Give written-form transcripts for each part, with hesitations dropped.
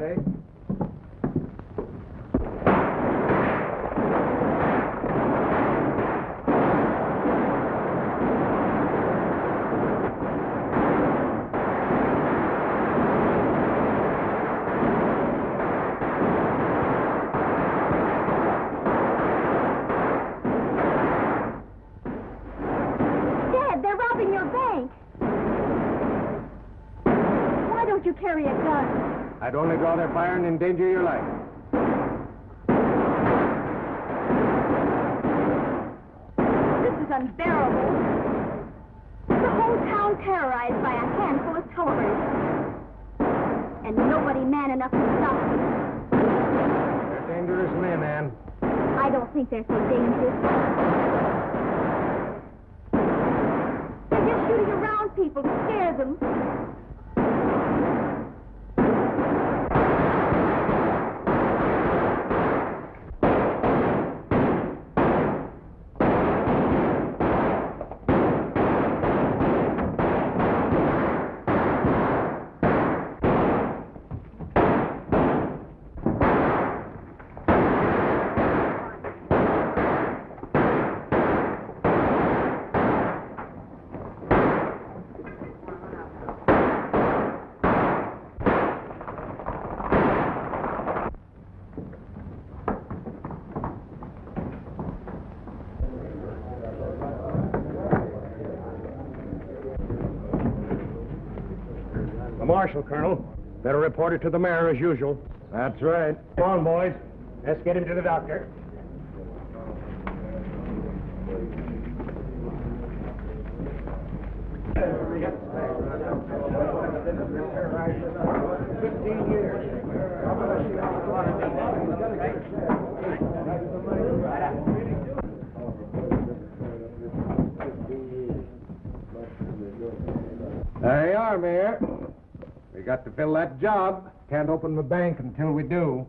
eh? Carry a gun. I'd only draw their fire and endanger your life. This is unbearable. The whole town terrorized by a handful of Tollivers. And nobody man enough to stop them. They're dangerous men, Ann. I don't think they're so dangerous. They're just shooting around people to scare them. Marshal, Colonel. Better report it to the mayor as usual. That's right. Come on, boys. Let's get him to the doctor. There you are, Mayor. We got to fill that job. Can't open the bank until we do.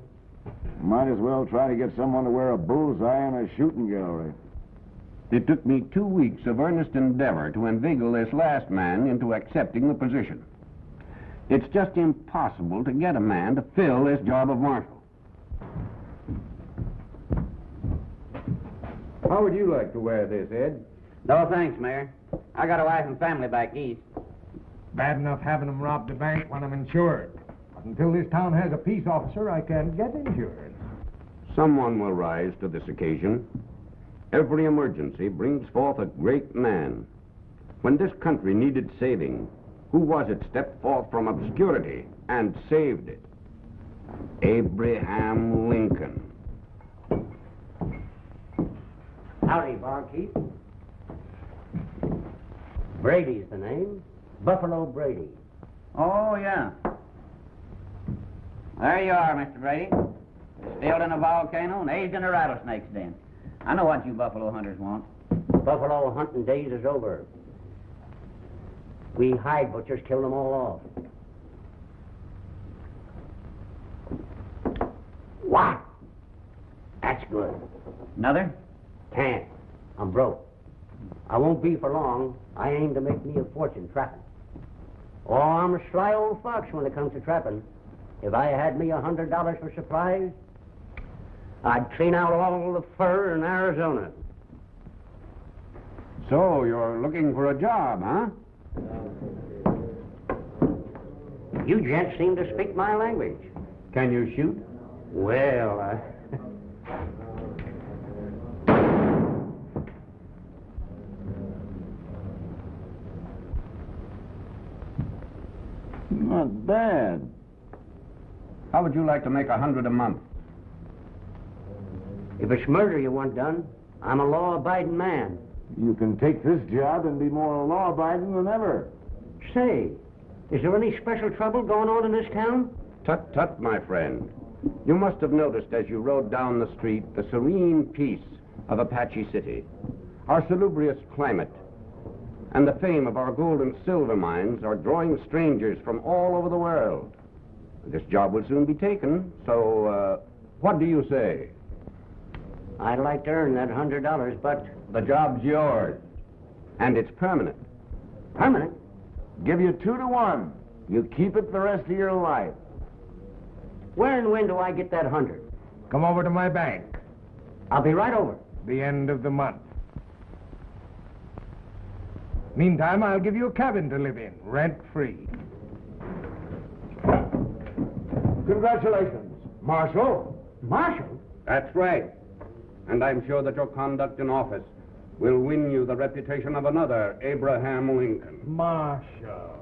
Might as well try to get someone to wear a bullseye in a shooting gallery. It took me 2 weeks of earnest endeavor to inveigle this last man into accepting the position. It's just impossible to get a man to fill this job of marshal. How would you like to wear this, Ed? No, thanks, Mayor. I got a wife and family back east. Bad enough having them rob the bank when I'm insured. But until this town has a peace officer, I can't get insured. Someone will rise to this occasion. Every emergency brings forth a great man. When this country needed saving, who was it stepped forth from obscurity and saved it? Abraham Lincoln. Howdy, barkeep. Brady's the name. Buffalo Brady. Oh, yeah. There you are, Mr. Brady. Distilled in a volcano and aged in a rattlesnake's den. I know what you buffalo hunters want. Buffalo hunting days is over. We hide butchers killed them all off. What? That's good. Another? Can't. I'm broke. I won't be for long. I aim to make me a fortune trapping. Oh, I'm a sly old fox when it comes to trapping. If I had me $100 for supplies, I'd clean out all the fur in Arizona. So, you're looking for a job, huh? You gents seem to speak my language. Can you shoot? Well, Not bad. How would you like to make $100 a month? if it's murder you want done, I'm a law-abiding man. You can take this job and be more law-abiding than ever. Say, is there any special trouble going on in this town? Tut, tut, my friend. You must have noticed as you rode down the street the serene peace of Apache City, our salubrious climate, and the fame of our gold and silver mines are drawing strangers from all over the world. This job will soon be taken, so, what do you say? I'd like to earn that $100, but... The job's yours, and it's permanent. Permanent? Give you 2 to 1. You keep it the rest of your life. Where and when do I get that 100? Come over to my bank. I'll be right over. The end of the month. Meantime, I'll give you a cabin to live in, rent-free. Congratulations, Marshal. Marshal? That's right. And I'm sure that your conduct in office will win you the reputation of another Abraham Lincoln. Marshal.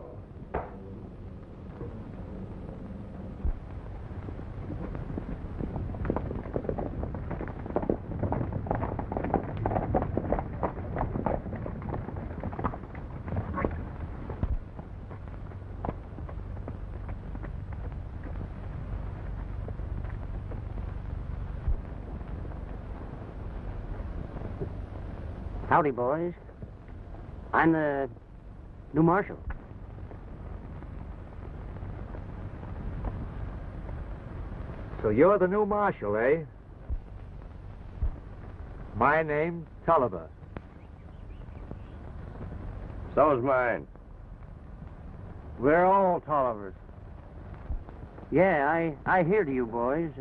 Howdy, boys. I'm the new marshal. So you're the new marshal, eh? My name's Tolliver. So's mine. We're all Tollivers. Yeah, I hear to you, boys.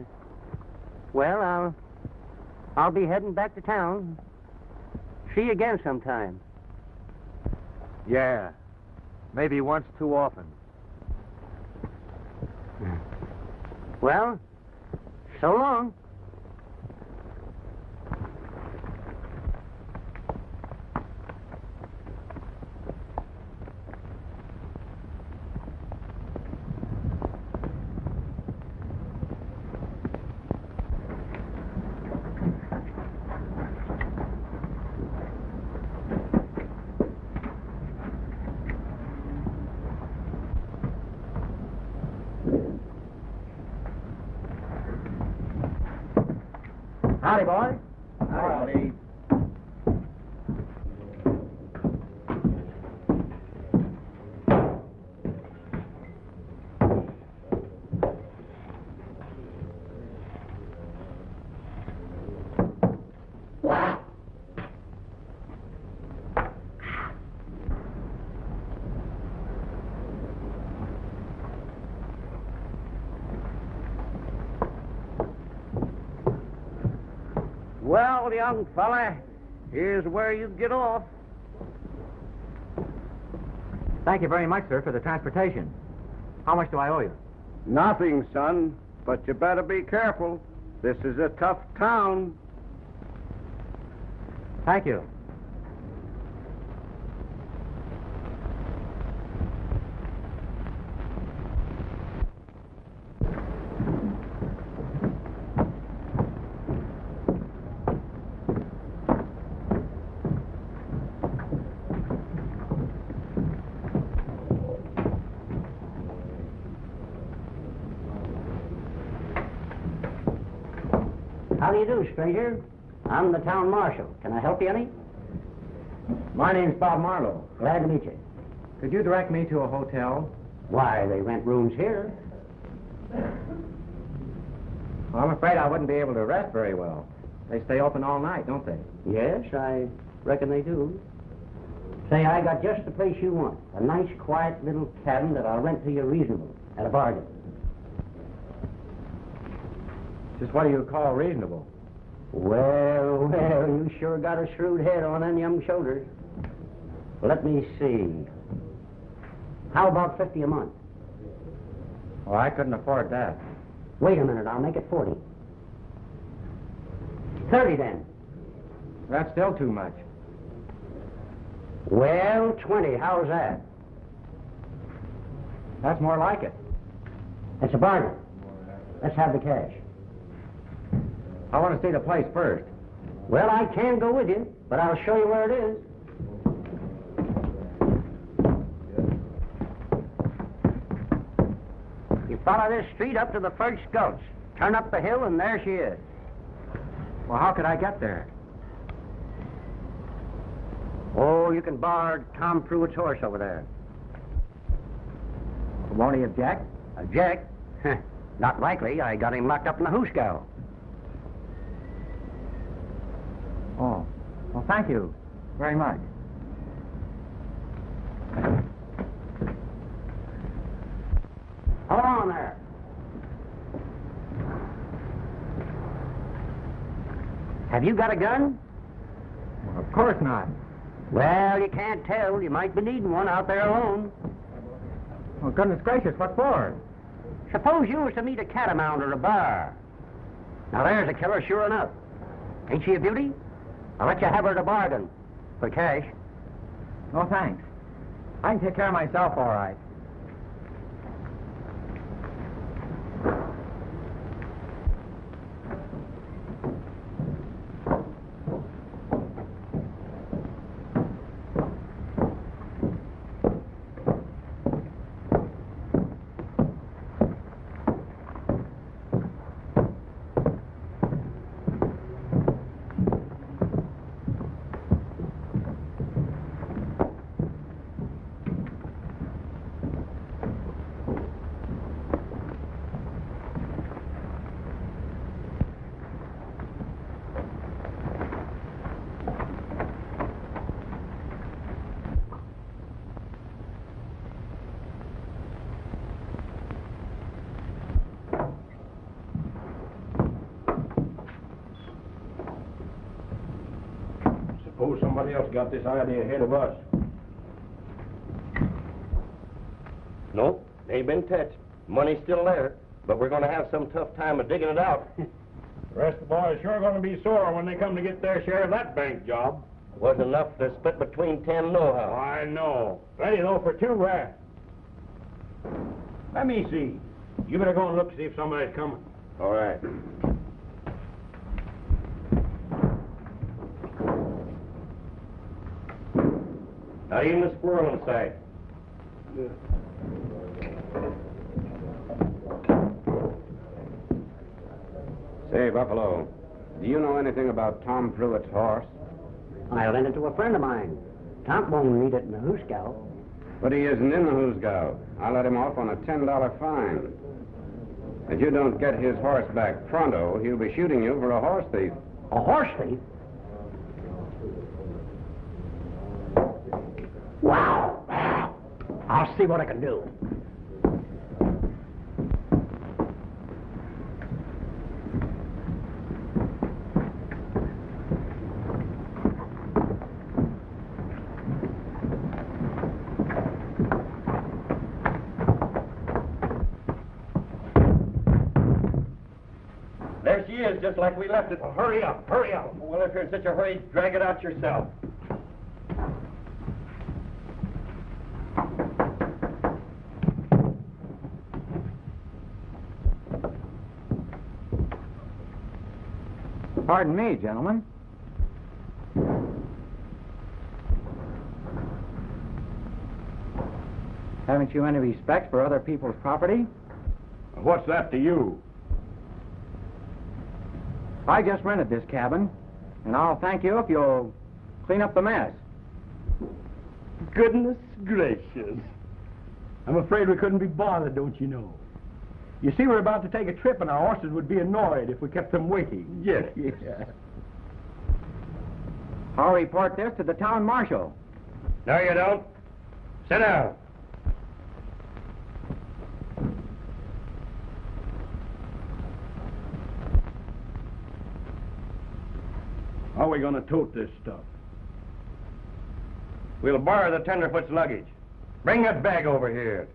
Well, I'll be heading back to town. See you again sometime. Yeah. Maybe once too often. Well, so long. Howdy, boys. Howdy. Well, young fella, here's where you get off. Thank you very much, sir, for the transportation. How much do I owe you? Nothing, son, but you better be careful. This is a tough town. Thank you. How do you do, stranger? I'm the town marshal. Can I help you any? My name's Bob Marlow. Glad to meet you. Could you direct me to a hotel? Why, they rent rooms here. Well, I'm afraid I wouldn't be able to rest very well. They stay open all night, don't they? Yes, I reckon they do. Say, I got just the place you want. A nice, quiet little cabin that I'll rent to you reasonable, at a bargain. Just what do you call reasonable? Well, you sure got a shrewd head on them young shoulders. Let me see. How about 50 a month? Oh, I couldn't afford that. Wait a minute, I'll make it 40. 30 then. That's still too much. Well, 20, how's that? That's more like it. It's a bargain. Let's have the cash. I want to see the place first. Well, I can go with you, but I'll show you where it is. You follow this street up to the first gulch. Turn up the hill, and there she is. Well, how could I get there? Oh, you can borrow Tom Pruitt's horse over there. Won't he object? Object? Not likely. I got him locked up in the hoosgow. Oh. Well, thank you very much. Hold on there. Have you got a gun? Well, of course not. Well, you can't tell. You might be needing one out there alone. Well, goodness gracious, what for? Suppose you was to meet a catamount or a bar. Now, there's a killer, sure enough. Ain't she a beauty? I'll let you have her at a bargain. For cash. No, thanks. I can take care of myself all right. Suppose somebody else got this idea ahead of us. Nope, ain't been touched. Money's still there, but we're going to have some tough time of digging it out. The rest of the boys sure going to be sore when they come to get their share of that bank job. Wasn't enough to split between 10 know-how. I know. Plenty, though, for two rats. Let me see. You better go and look, see if somebody's coming. All right. Not even a squirrel in sight. Say, Buffalo, do you know anything about Tom Pruitt's horse? I lent it to a friend of mine. Tom won't need it in the hoosgow. But he isn't in the hoosgow. I let him off on a $10 fine. If you don't get his horse back pronto, he'll be shooting you for a horse thief. A horse thief? Wow. I'll see what I can do. There she is, just like we left it. Well, hurry up, hurry up. Well, if you're in such a hurry, drag it out yourself. Pardon me, gentlemen. Haven't you any respect for other people's property? What's that to you? I just rented this cabin, and I'll thank you if you'll clean up the mess. Goodness gracious. I'm afraid we couldn't be bothered, don't you know? You see, we're about to take a trip, and our horses would be annoyed if we kept them waiting. Yes. Yeah. I'll report this to the town marshal. No, you don't. Sit down. How are we going to tote this stuff? We'll borrow the tenderfoot's luggage. Bring that bag over here.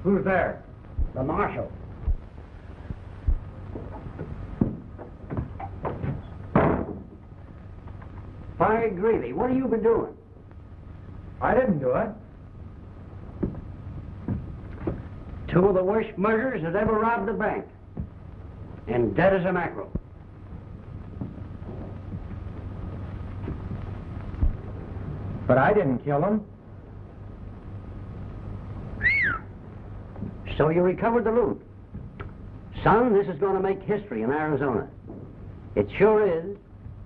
Who's there? The marshal. By gravy, what have you been doing? I didn't do it. Two of the worst murderers that ever robbed a bank. And dead as a mackerel. But I didn't kill them. So you recovered the loot. Son, this is going to make history in Arizona. It sure is.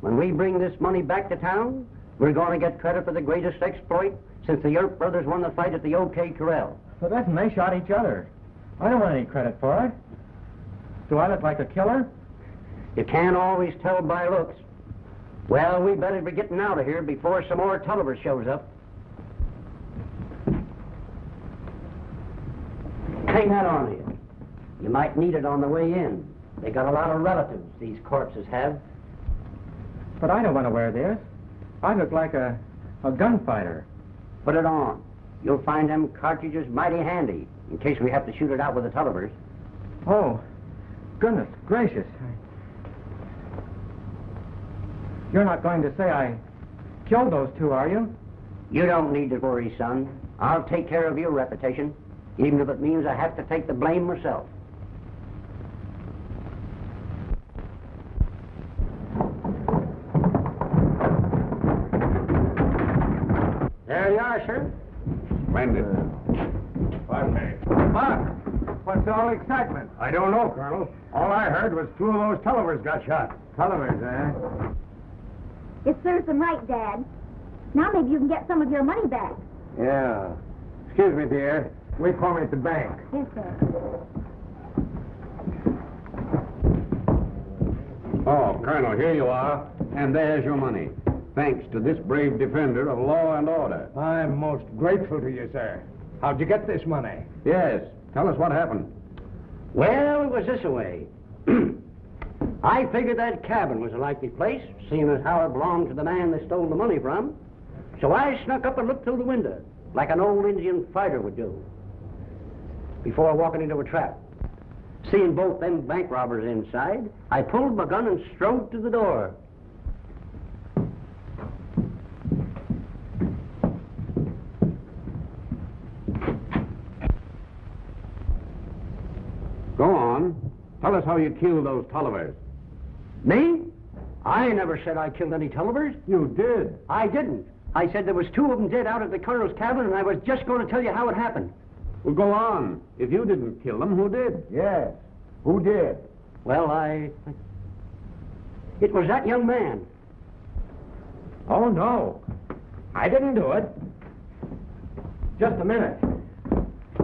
When we bring this money back to town, we're going to get credit for the greatest exploit since the Earp brothers won the fight at the OK Corral. But listen, they shot each other. I don't want any credit for it. Do I look like a killer? You can't always tell by looks. Well, we better be getting out of here before some more Tolliver shows up. Hang that on you. You might need it on the way in. They got a lot of relatives, these corpses have. But I don't want to wear this. I look like a gunfighter. Put it on. You'll find them cartridges mighty handy, in case we have to shoot it out with the Tollivers. Oh, goodness gracious. You're not going to say I killed those two, are you? You don't need to worry, son. I'll take care of your reputation, even if it means I have to take the blame myself. There you are, sir. Splendid. Pardon me. Mark, what's all the excitement? I don't know, Colonel. All I heard was two of those Tollivers got shot. Tollivers, eh? It serves them right, Dad. Now maybe you can get some of your money back. Yeah. Excuse me, dear. Wait for me at the bank. Yes, sir. Oh, Colonel, here you are. And there's your money. Thanks to this brave defender of law and order. I'm most grateful to you, sir. How'd you get this money? Yes. Tell us what happened. Well, it was this way. I figured that cabin was a likely place, seeing as how it belonged to the man they stole the money from. So I snuck up and looked through the window, like an old Indian fighter would do, before walking into a trap. Seeing both them bank robbers inside, I pulled my gun and strode to the door. Go on. Tell us how you killed those Tollivers. Me? I never said I killed any Tollivers. You did. I didn't. I said there was two of them dead out at the colonel's cabin, and I was just going to tell you how it happened. Well, go on. If you didn't kill them, who did? Yes. Who did? Well, it was that young man. Oh, no. I didn't do it. Just a minute.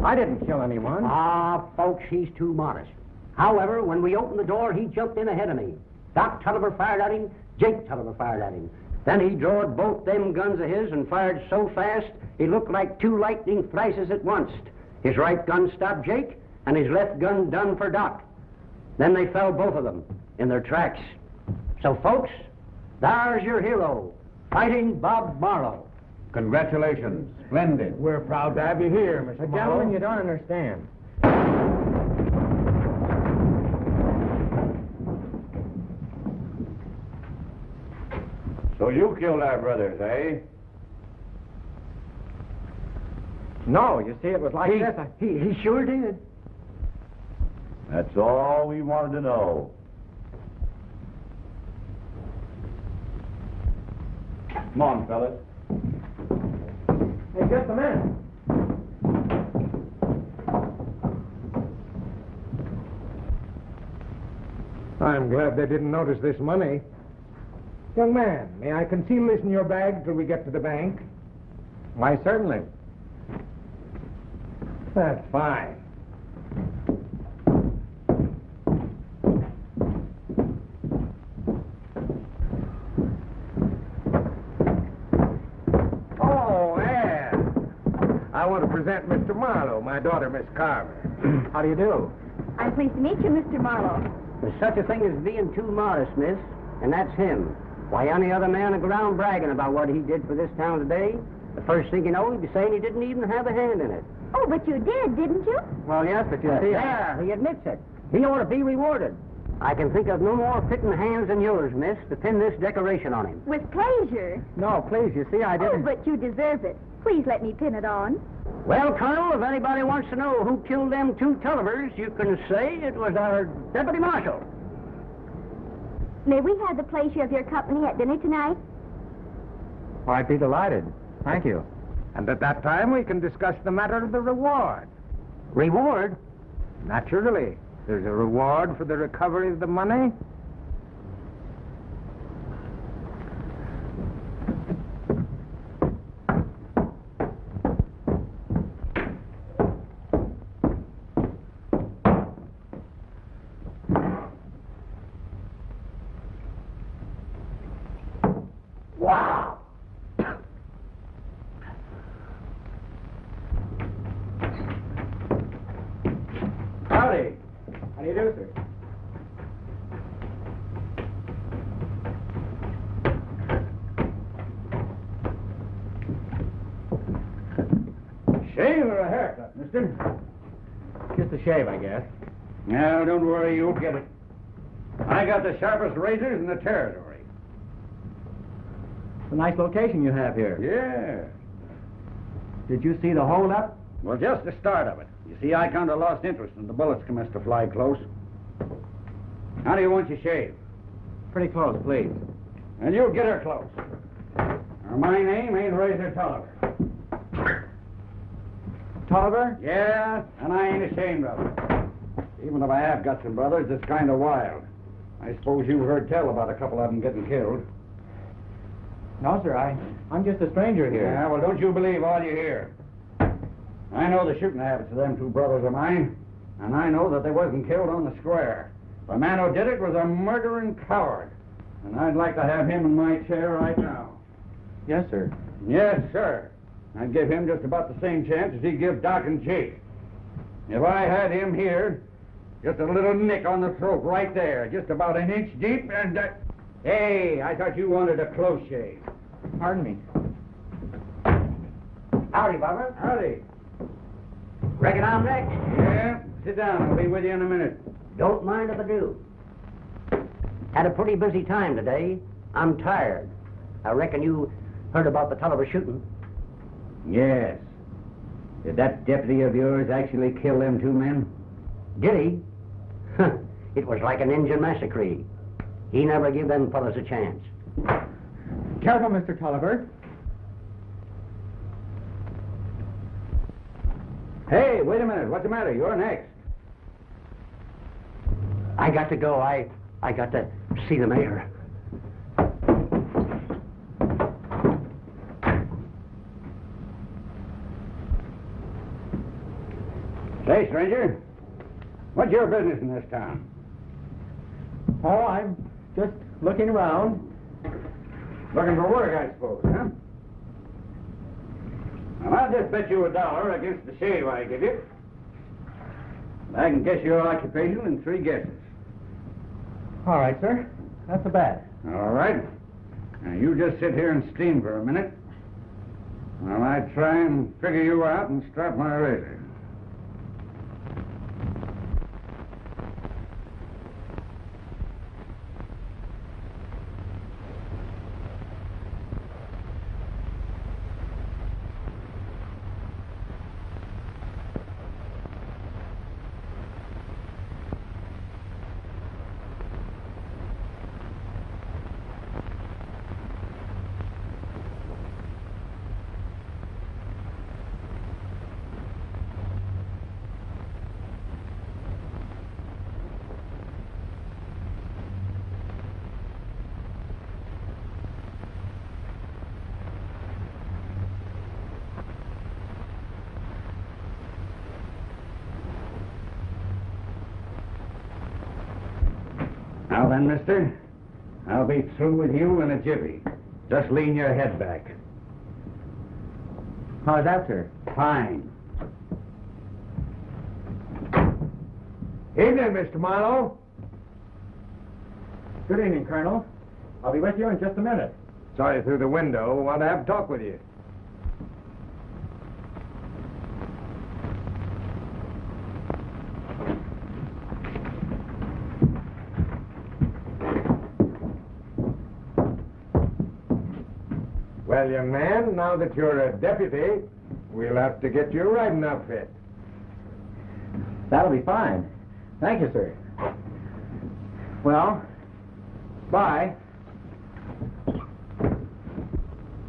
I didn't kill anyone. Ah, folks, he's too modest. However, when we opened the door, he jumped in ahead of me. Doc Tolliver fired at him, Jake Tolliver fired at him. Then he drawed both them guns of his and fired so fast, it looked like two lightning flashes at once. His right gun stopped Jake, and his left gun done for Doc. Then they fell, both of them, in their tracks. So, folks, there's your hero, Fighting Bob Marlow. Congratulations. Splendid. We're proud to have you here, Mr. Marlow. Gentlemen, you don't understand. So you killed our brothers, eh? No, you see, it was like this. He sure did. That's all we wanted to know. Come on, fellas. Hey, just a minute. I'm glad they didn't notice this money. Young man, may I conceal this in your bag till we get to the bank? Why, certainly. That's fine. Oh, Anne. I want to present Mr. Marlow, my daughter, Miss Carver. How do you do? I'm pleased to meet you, Mr. Marlow. There's such a thing as being too modest, miss, and that's him. Why, any other man would go around bragging about what he did for this town today, the first thing you know, he'd be saying he didn't even have a hand in it. Oh, but you did, didn't you? Well, yes, but you see... There, he admits it. He ought to be rewarded. I can think of no more fitting hands than yours, miss, to pin this decoration on him. With pleasure. No, please, you see, I Oh, didn't... but you deserve it. Please let me pin it on. Well, Colonel, if anybody wants to know who killed them two Tollivers, you can say it was our deputy marshal. May we have the pleasure of your company at dinner tonight? Oh, I'd be delighted. Thank you. And at that time, we can discuss the matter of the reward. Reward? Naturally. There's a reward for the recovery of the money. Wow! Howdy. How do you do, sir? Shave or a haircut, mister? Just a shave, I guess. No, don't worry, you'll get it. I got the sharpest razors in the territory. It's a nice location you have here. Yeah. Did you see the holdup? Well, just the start of it. You see, I kind of lost interest and the bullets commenced to fly close. How do you want your shave? Pretty close, please. And you'll get her close. Or my name ain't Razor Tolliver. Tolliver? Yeah, and I ain't ashamed of it. Even if I have got some brothers, it's kind of wild. I suppose you've heard tell about a couple of them getting killed. No, sir, I'm just a stranger here. Yeah, well, don't you believe all you hear. I know the shooting habits of them two brothers of mine, and I know that they wasn't killed on the square. The man who did it was a murdering coward, and I'd like to have him in my chair right now. Yes, sir. Yes, sir. I'd give him just about the same chance as he'd give Doc and Jake. If I had him here, just a little nick on the throat right there, just about an inch deep, and... Hey, I thought you wanted a close shave. Pardon me. Howdy, Barbara. Howdy. Reckon I'm next. Yeah, sit down. I'll be with you in a minute. Don't mind if I do. Had a pretty busy time today. I'm tired. I reckon you heard about the Tolliver shooting. Yes. Did that deputy of yours actually kill them two men? Did he? It was like an Indian massacre. He never gave them fellas a chance. Careful, Mr. Tolliver. Hey, wait a minute. What's the matter? You're next. I got to go. I got to see the mayor. Say, stranger, what's your business in this town? Oh, I'm just looking around. Looking for work, I suppose, huh? Well, I'll just bet you $1 against the shave I give you. I can guess your occupation in 3 guesses. All right, sir. That's a bet. All right. Now, you just sit here and steam for a minute while I try and figure you out and strap my razor. Now then, mister, I'll be through with you in a jiffy. Just lean your head back. How's that, sir? Fine. Evening, Mr. Marlow. Good evening, Colonel. I'll be with you in just a minute. Saw you through the window. Want to have a talk with you. Well, young man, now that you're a deputy, we'll have to get you a riding outfit. That'll be fine. Thank you, sir. Well, bye.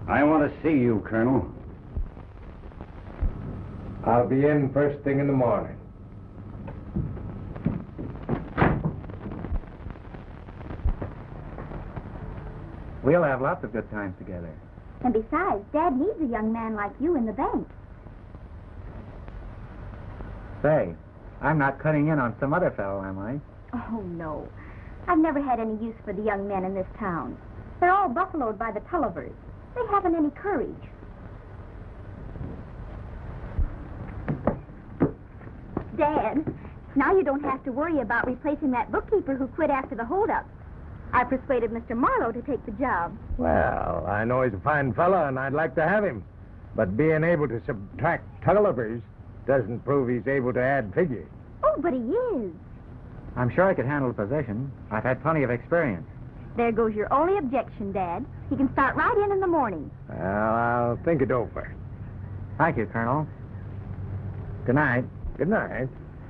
I want to see you, Colonel. I'll be in first thing in the morning. We'll have lots of good times together. And besides, Dad needs a young man like you in the bank. Say, I'm not cutting in on some other fellow, am I? Oh, no. I've never had any use for the young men in this town. They're all buffaloed by the Tollivers. They haven't any courage. Dad, now you don't have to worry about replacing that bookkeeper who quit after the holdup. I persuaded Mr. Marlow to take the job. Well, I know he's a fine fella, and I'd like to have him. But being able to subtract Tollivers doesn't prove he's able to add figures. Oh, but he is. I'm sure I could handle the position. I've had plenty of experience. There goes your only objection, Dad. He can start right in the morning. Well, I'll think it over. Thank you, Colonel. Good night. Good night.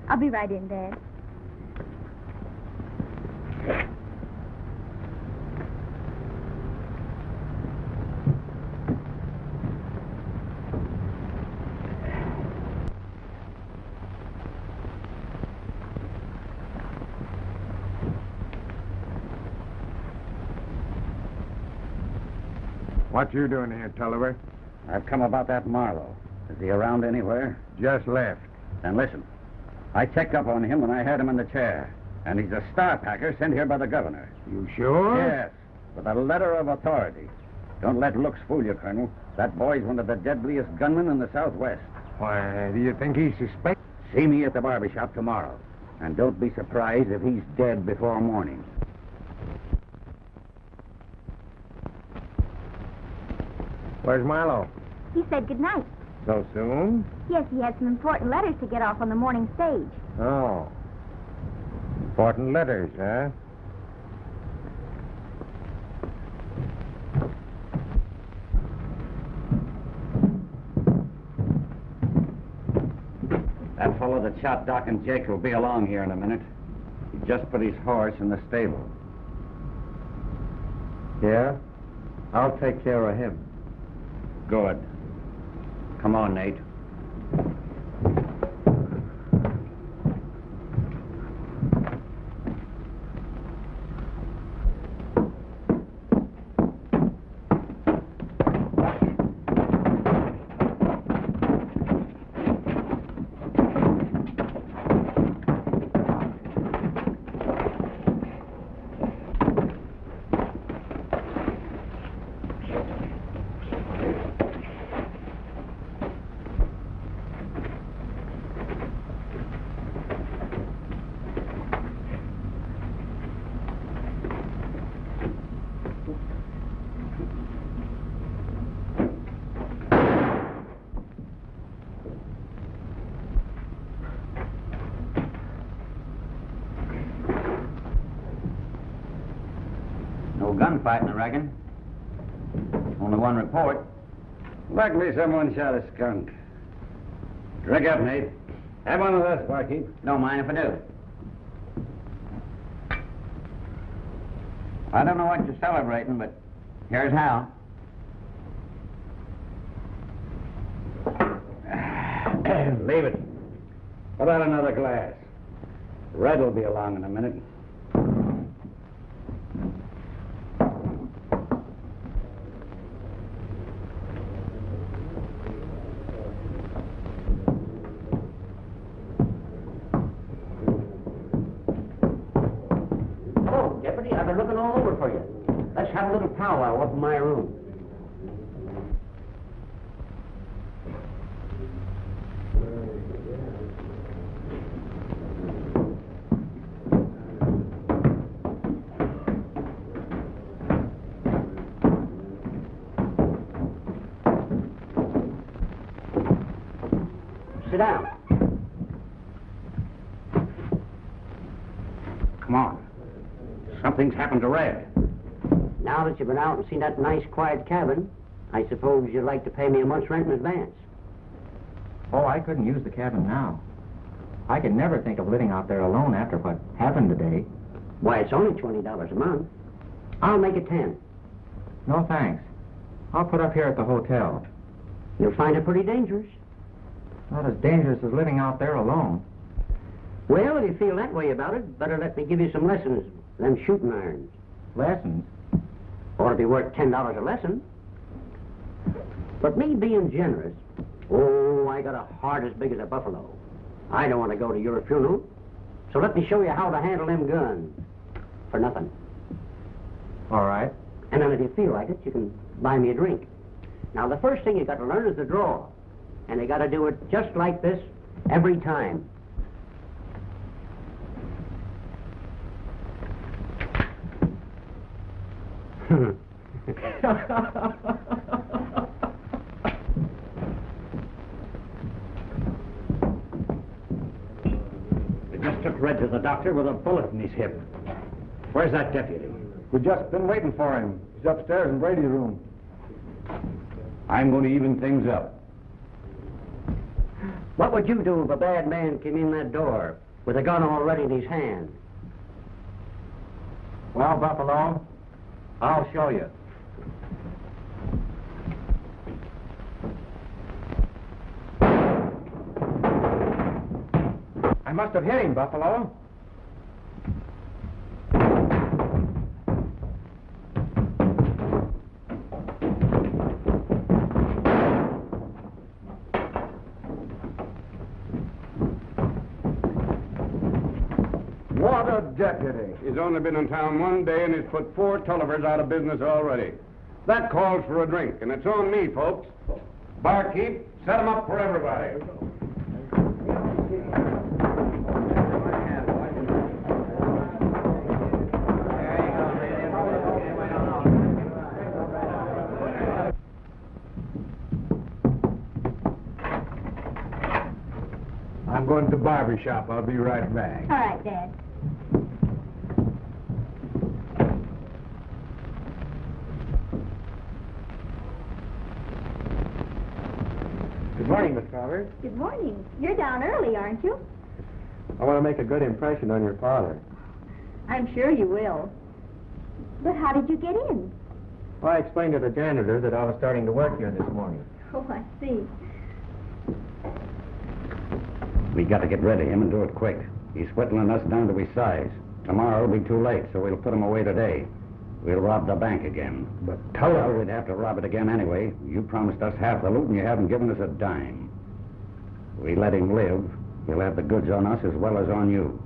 I'll be right in, Dad. What you doing here, Tolliver? I've come about that Marlow. Is he around anywhere? Just left. Then listen. I checked up on him when I had him in the chair. And he's a star packer sent here by the governor. You sure? Yes, with a letter of authority. Don't let looks fool you, Colonel. That boy's one of the deadliest gunmen in the Southwest. Why, do you think he suspects? See me at the barber shop tomorrow. And don't be surprised if he's dead before morning. Where's Marlow? He said good night. So soon? Yes, he had some important letters to get off on the morning stage. Oh. Important letters, huh? That fellow that shot Doc and Jake will be along here in a minute. He just put his horse in the stable. Yeah? I'll take care of him. Good. Come on, Nate. No gunfighting, I reckon. Only one report. Likely someone shot a skunk. Drink up, Nate. Have one of this, barkeep. Don't mind if I do. I don't know what you're celebrating, but here's how. Leave it. Put out another glass. Red will be along in a minute. Hello, Deputy. I've been looking all over for you. Let's have a little powwow up in my room. Sit down. Come on. Something's happened to Red. Now that you've been out and seen that nice, quiet cabin, I suppose you'd like to pay me a month's rent in advance. Oh, I couldn't use the cabin now. I could never think of living out there alone after what happened today. Why, it's only $20 a month. I'll make it 10. No, thanks. I'll put up here at the hotel. You'll find it pretty dangerous. Not as dangerous as living out there alone. Well, if you feel that way about it, better let me give you some lessons, them shooting irons. Lessons? Ought to be worth $10 a lesson. But me being generous, oh, I got a heart as big as a buffalo. I don't want to go to your funeral, so let me show you how to handle them guns. For nothing. All right. And then if you feel like it, you can buy me a drink. Now, the first thing you got to learn is the draw. And you got to do it just like this every time. They just took Red to the doctor with a bullet in his hip. Where's that deputy? We've just been waiting for him. He's upstairs in Brady's room. I'm going to even things up. What would you do if a bad man came in that door with a gun already in his hand? Well, Buffalo, I'll show you. I must have hit him, Buffalo. What a deputy. He's only been in town one day and he's put 4 Tollivers out of business already. That calls for a drink, and it's on me, folks. Barkeep, set 'em up for everybody. I'm going to the barber shop. I'll be right back. All right, Dad. Good morning, Miss Carver. Good morning. You're down early, aren't you? I want to make a good impression on your father. I'm sure you will. But how did you get in? Well, I explained to the janitor that I was starting to work here this morning. Oh, I see. We got to get rid of him and do it quick. He's whittling us down to his size. Tomorrow will be too late, so we'll put him away today. We'll rob the bank again. But Well, we'd have to rob it again anyway. You promised us half the loot and you haven't given us a dime. We let him live. He'll have the goods on us as well as on you.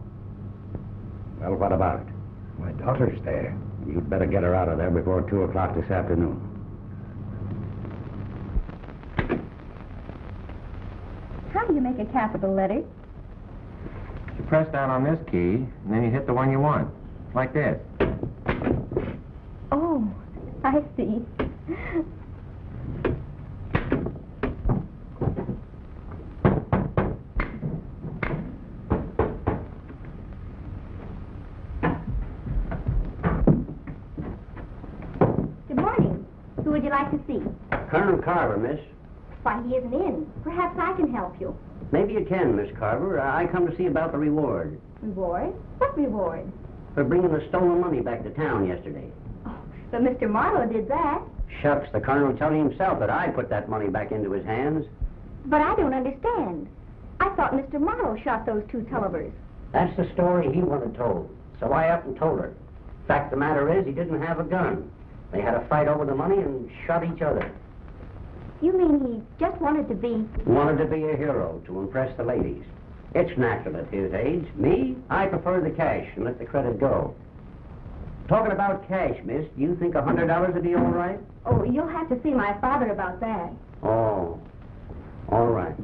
Well, what about it? my daughter's there. You'd better get her out of there before 2 o'clock this afternoon. How do you make a capital letter? You press down on this key, and then you hit the one you want. Like this. Oh, I see. Good morning. Who would you like to see? Colonel Carver, miss. Why, he isn't in. Perhaps I can help you. Maybe you can, Miss Carver. I come to see about the reward. Reward? What reward? For bringing the stolen money back to town yesterday. Oh, but Mr. Marlow did that. Shucks, the colonel will tell you himself that I put that money back into his hands. But I don't understand. I thought Mr. Marlow shot those 2 Tollivers. That's the story he wanted told. So I up and told her. Fact of the matter is, he didn't have a gun. They had a fight over the money and shot each other. You mean he just wanted to be... Wanted to be a hero to impress the ladies. It's natural at his age. Me, I prefer the cash and let the credit go. Talking about cash, miss, do you think $100 would be all right? Oh, you'll have to see my father about that. Oh, all right.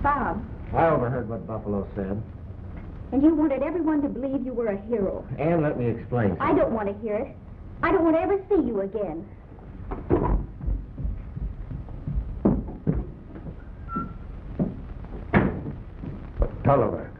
Bob, I overheard what Buffalo said. and you wanted everyone to believe you were a hero. And let me explain. I don't want to hear it. I don't want to ever see you again. Tolliver,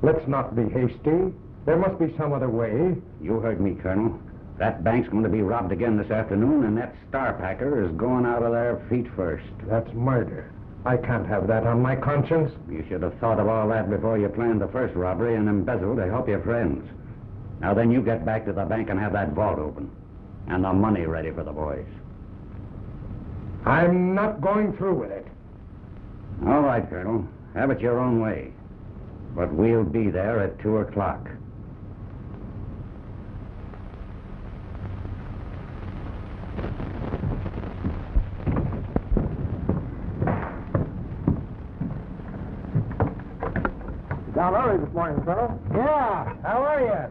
Let's not be hasty. There must be some other way. You heard me, Colonel. That bank's going to be robbed again this afternoon, and that star packer is going out of their feet first. That's murder. I can't have that on my conscience. You should have thought of all that before you planned the first robbery and embezzled to help your friends. Now then, you get back to the bank and have that vault open. And the money ready for the boys. I'm not going through with it. All right, Colonel. Have it your own way. But we'll be there at 2 o'clock. Down early this morning, Colonel. Yeah, how are you?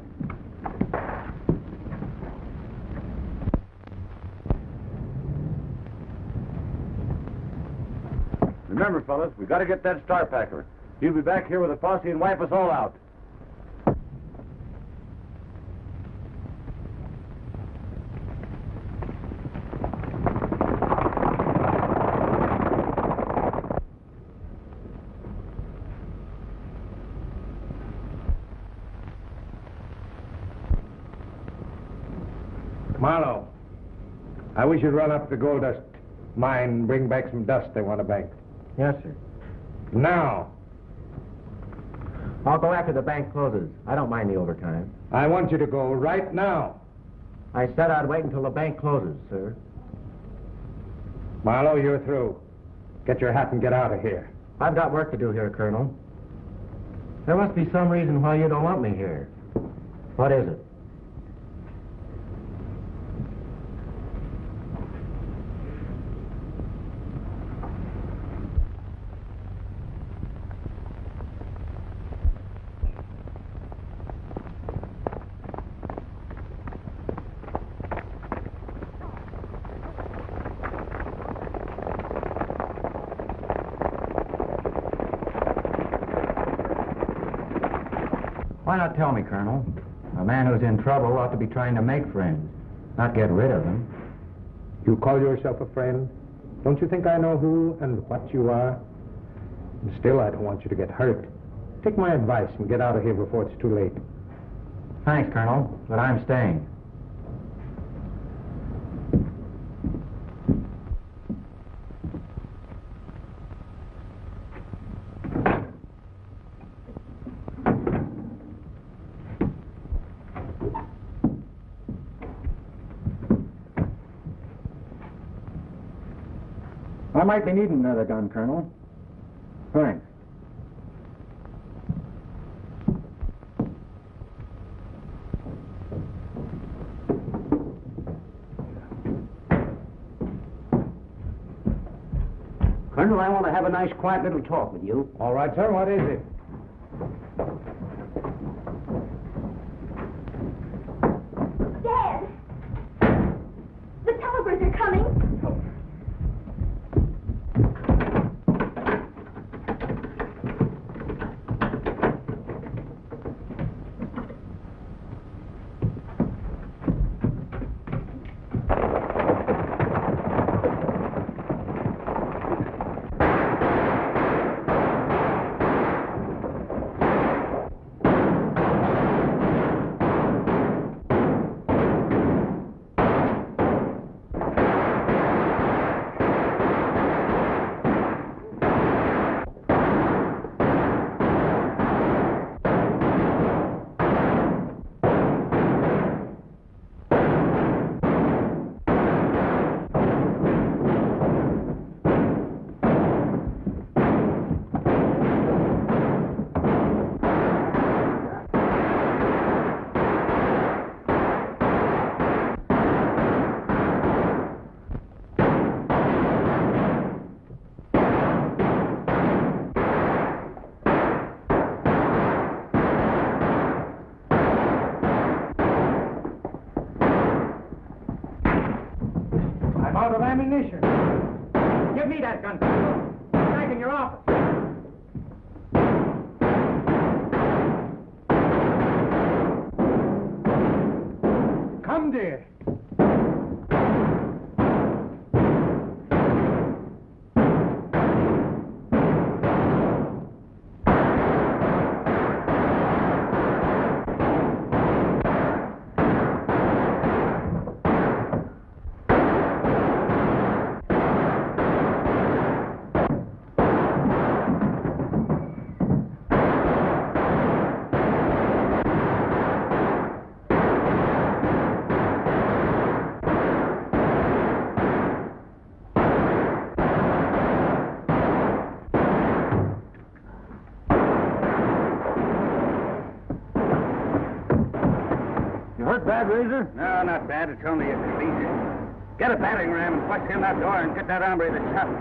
Remember, fellas, we got to get that star packer. He'll be back here with a posse and wipe us all out. Marlow, I wish you'd run up to Gold Dust mine and bring back some dust they want to bank. Yes, sir. Now. I'll go after the bank closes. I don't mind the overtime. I want you to go right now. I said I'd wait until the bank closes, sir. Marlow, you're through. Get your hat and get out of here. I've got work to do here, Colonel. There must be some reason why you don't want me here. What is it? Why not tell me, Colonel? A man who's in trouble ought to be trying to make friends, not get rid of them. You call yourself a friend? Don't you think I know who and what you are? And still, I don't want you to get hurt. Take my advice and get out of here before it's too late. Thanks, Colonel, but I'm staying. I might be needing another gun, Colonel. Thanks. Colonel, I want to have a nice, quiet little talk with you. All right, sir. What is it? Dad! The Tollivers are coming. hurt bad, Razor? No, not bad. It's only a crease. Get a battering ram and bust in that door and get that hombre that shot me.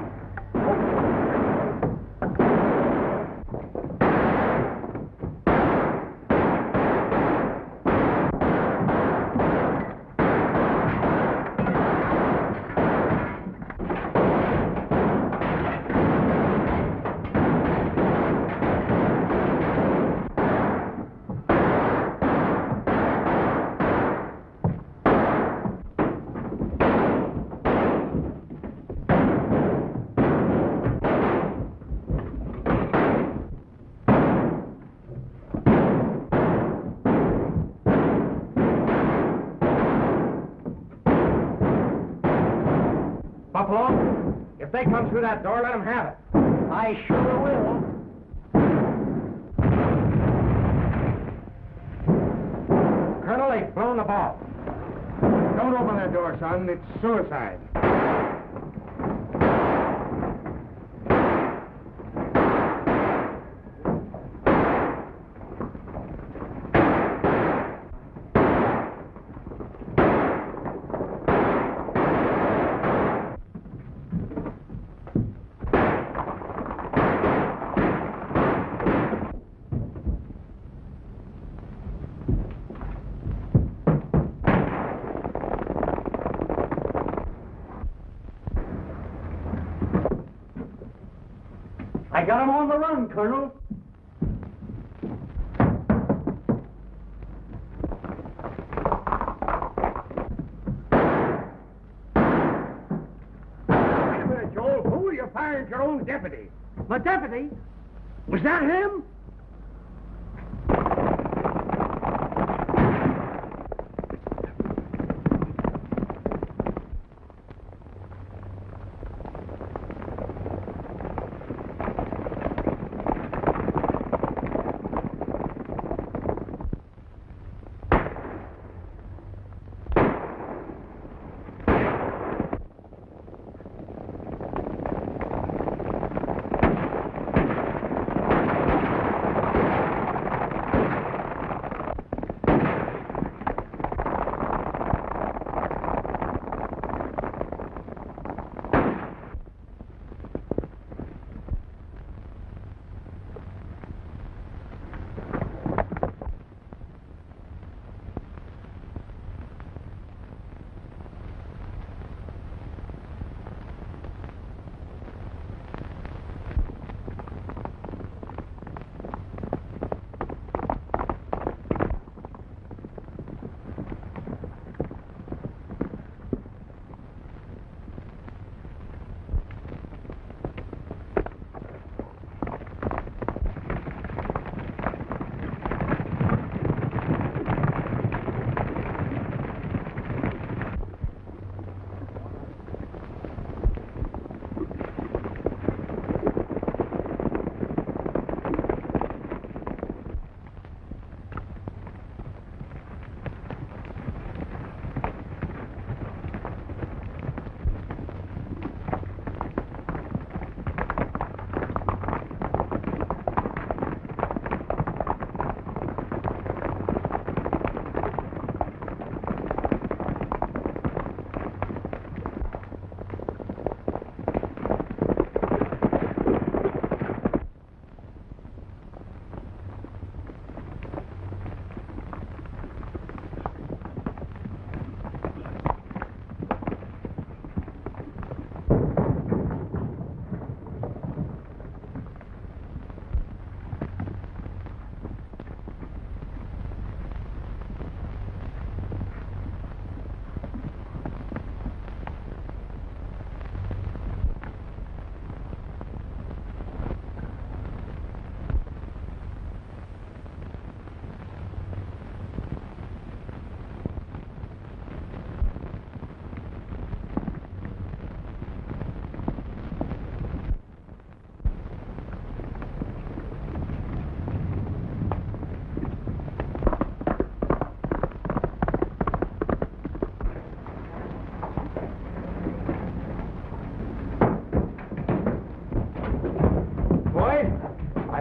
Buffalo, if they come through that door, let them have it. I sure will. Colonel, they've blown the ball. Don't open that door, son. It's suicide. I got him on the run, Colonel. Wait a minute, Joel. Who are you firing at your own deputy? My deputy? Was that him?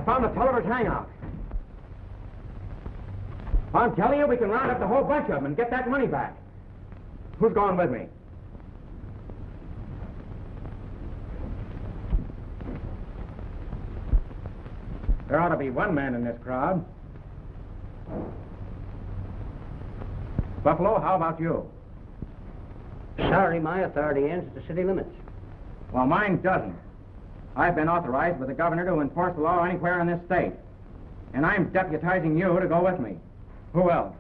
Found the Tolliver's hangout. I'm telling you, we can round up the whole bunch of them and get that money back. Who's going with me? There ought to be one man in this crowd. Buffalo, how about you? Sorry, my authority ends at the city limits. Well, mine doesn't. I've been authorized by the governor to enforce the law anywhere in this state. And I'm deputizing you to go with me. Who else?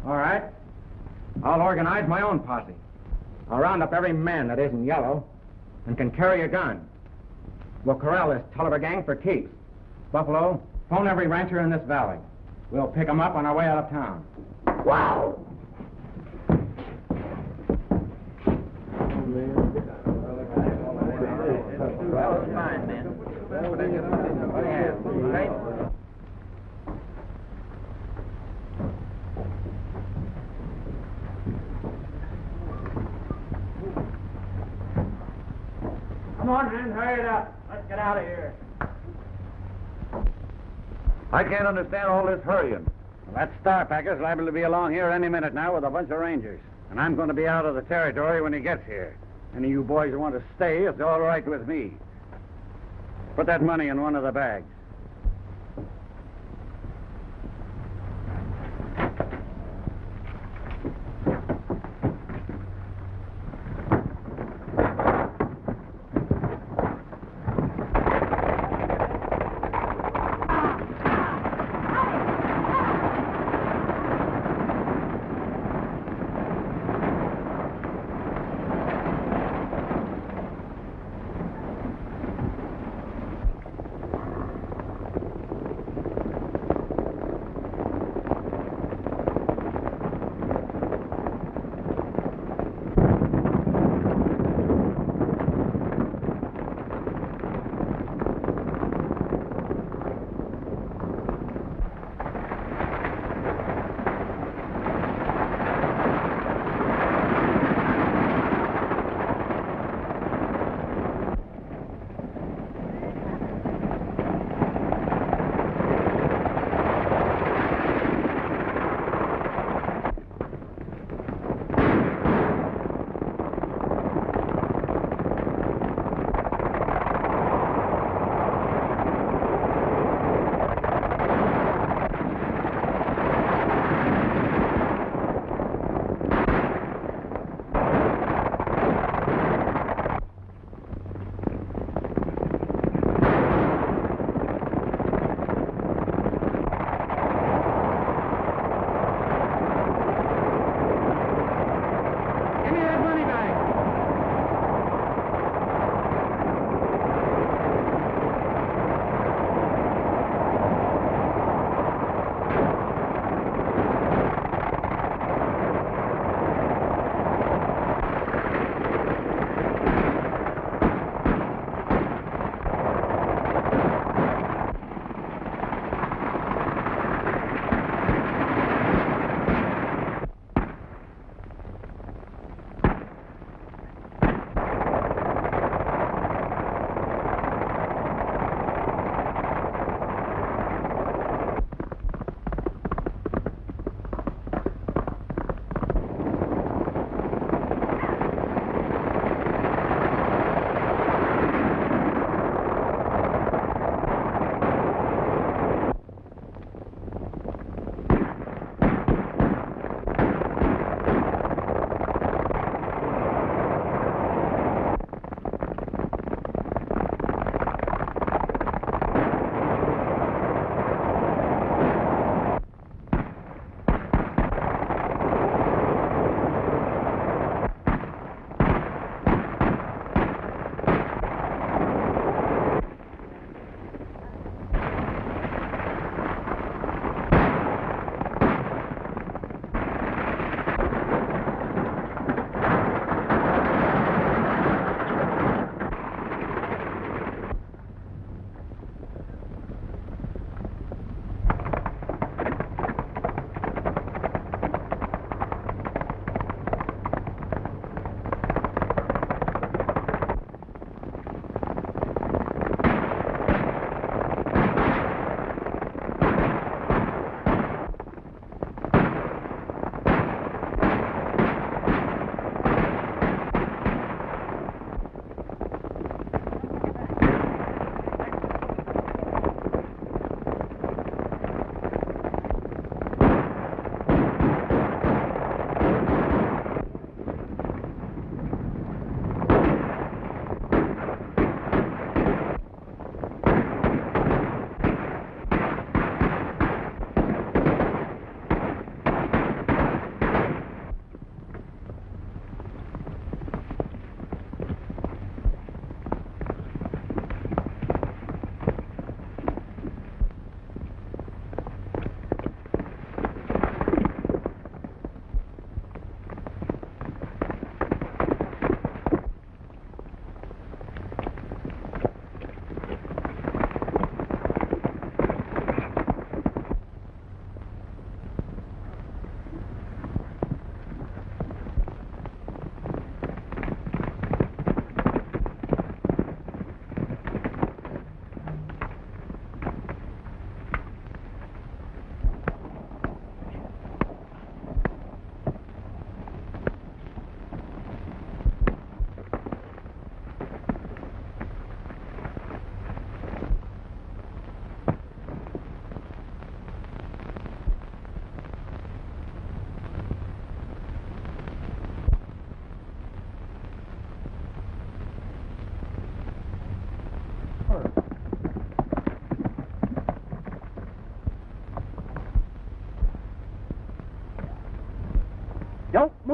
All right. I'll organize my own posse. I'll round up every man that isn't yellow and can carry a gun. We'll corral this Tolliver gang for keeps. Buffalo, phone every rancher in this valley. We'll pick them up on our way out of town. Wow! Well, it's fine, man. Right? Come on, man, hurry it up. Let's get out of here. I can't understand all this hurrying. Well, that star packer's liable to be along here any minute now with a bunch of rangers. And I'm going to be out of the territory when he gets here. Any of you boys who want to stay, it's all right with me. Put that money in one of the bags.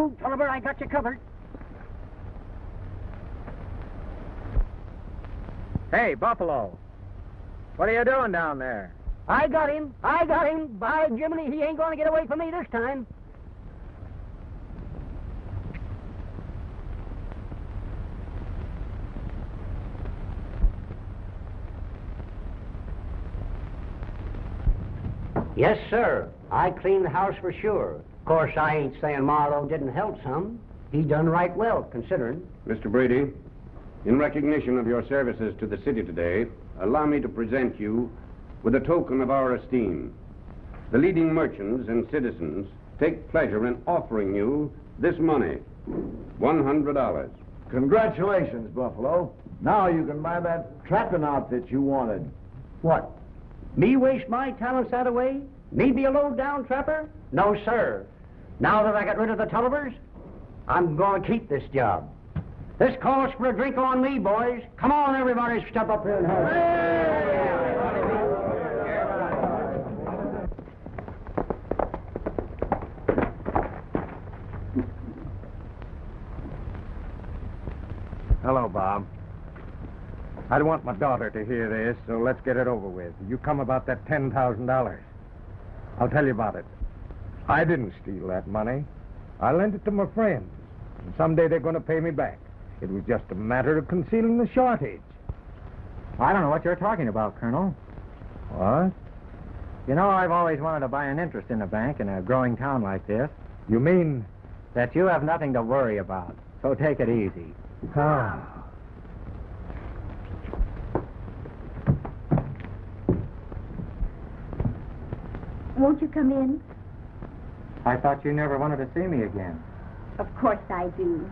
move, Tolliver. I got you covered. Hey, Buffalo. What are you doing down there? I got him. By Jiminy, he ain't going to get away from me this time. Yes, sir. I cleaned the house for sure. Of course, I ain't saying Marlow didn't help some. He done right well, considering. Mr. Brady, in recognition of your services to the city today, allow me to present you with a token of our esteem. The leading merchants and citizens take pleasure in offering you this money, $100. Congratulations, Buffalo. Now you can buy that trapping outfit you wanted. What? Me waste my talents that way? Me be a low-down trapper? No, sir. Now that I got rid of the Tollivers, I'm going to keep this job. This calls for a drink on me, boys. Come on, everybody, step up here and have Hello, Bob. I don't want my daughter to hear this, so let's get it over with. You come about that $10,000. I'll tell you about it. I didn't steal that money. I lent it to my friends, and someday they're going to pay me back. It was just a matter of concealing the shortage. I don't know what you're talking about, Colonel. What? You know, I've always wanted to buy an interest in a bank in a growing town like this. You mean? That you have nothing to worry about, so take it easy. Ah. Won't you come in? I thought you never wanted to see me again. Of course I do.